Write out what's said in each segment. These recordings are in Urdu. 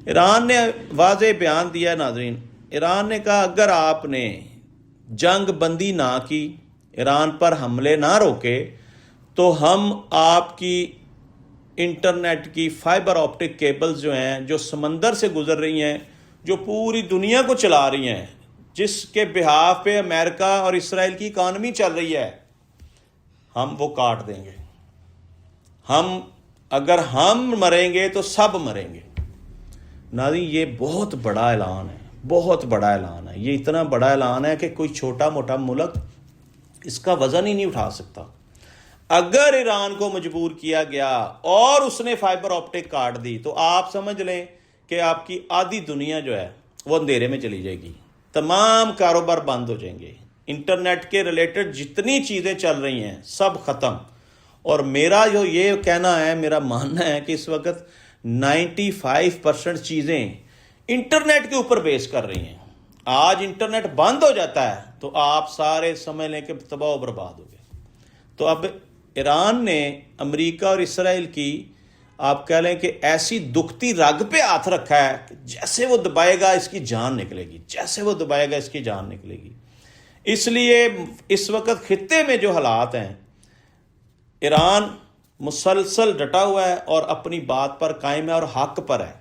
ایران نے واضح بیان دیا ہے ناظرین. ایران نے کہا اگر آپ نے جنگ بندی نہ کی، ایران پر حملے نہ روکے، تو ہم آپ کی انٹرنیٹ کی فائبر آپٹک کیبلز جو ہیں، جو سمندر سے گزر رہی ہیں، جو پوری دنیا کو چلا رہی ہیں، جس کے بہاف پہ امریکہ اور اسرائیل کی اکانومی چل رہی ہے، ہم وہ کاٹ دیں گے. اگر ہم مریں گے تو سب مریں گے. ناظرین یہ بہت بڑا اعلان ہے، بہت بڑا اعلان ہے. یہ اتنا بڑا اعلان ہے کہ کوئی چھوٹا موٹا ملک اس کا وزن ہی نہیں اٹھا سکتا. اگر ایران کو مجبور کیا گیا اور اس نے فائبر آپٹک کاٹ دی تو آپ سمجھ لیں کہ آپ کی آدھی دنیا جو ہے وہ اندھیرے میں چلی جائے گی. تمام کاروبار بند ہو جائیں گے. انٹرنیٹ کے ریلیٹڈ جتنی چیزیں چل رہی ہیں سب ختم. اور میرا جو یہ کہنا ہے، میرا ماننا ہے کہ اس وقت 95% چیزیں انٹرنیٹ کے اوپر بیس کر رہی ہیں. آج انٹرنیٹ بند ہو جاتا ہے تو آپ سارے سمجھ لیں کہ تباہ و برباد ہو گئے. تو اب ایران نے امریکہ اور اسرائیل کی آپ کہہ لیں کہ ایسی دکھتی رگ پہ ہاتھ رکھا ہے کہ جیسے وہ دبائے گا اس کی جان نکلے گی، جیسے وہ دبائے گا اس کی جان نکلے گی. اس لیے اس وقت خطے میں جو حالات ہیں، ایران مسلسل ڈٹا ہوا ہے اور اپنی بات پر قائم ہے اور حق پر ہے.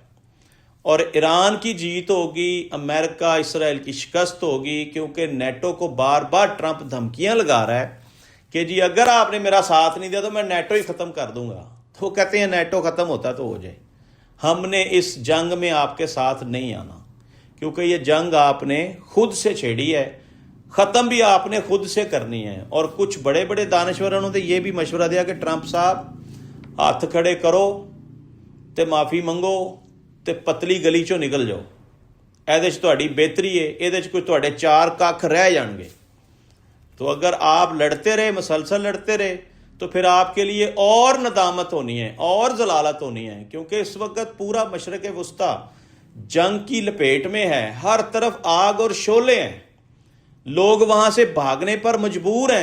اور ایران کی جیت ہوگی، امریکہ اسرائیل کی شکست ہوگی، کیونکہ نیٹو کو بار بار ٹرمپ دھمکیاں لگا رہا ہے کہ جی اگر آپ نے میرا ساتھ نہیں دیا تو میں نیٹو ہی ختم کر دوں گا. تو وہ کہتے ہیں نیٹو ختم ہوتا تو ہو جائے، ہم نے اس جنگ میں آپ کے ساتھ نہیں آنا، کیونکہ یہ جنگ آپ نے خود سے چھیڑی ہے، ختم بھی آپ نے خود سے کرنی ہے. اور کچھ بڑے بڑے دانشوروں نے یہ بھی مشورہ دیا کہ ٹرمپ صاحب ہاتھ کھڑے کرو تے معافی منگو تے پتلی گلی چوں نکل جاؤ. ایدے چ تہاڈی بہتری ہے، ایدے چ کوئی تہاڈے چار ککھ رہ جان گے. تو اگر آپ لڑتے رہے، مسلسل لڑتے رہے، تو پھر آپ کے لیے اور ندامت ہونی ہے اور ضلالت ہونی ہے. کیونکہ اس وقت پورا مشرق وسطیٰ جنگ کی لپیٹ میں ہے، ہر طرف آگ اور شعلے ہیں، لوگ وہاں سے بھاگنے پر مجبور ہیں.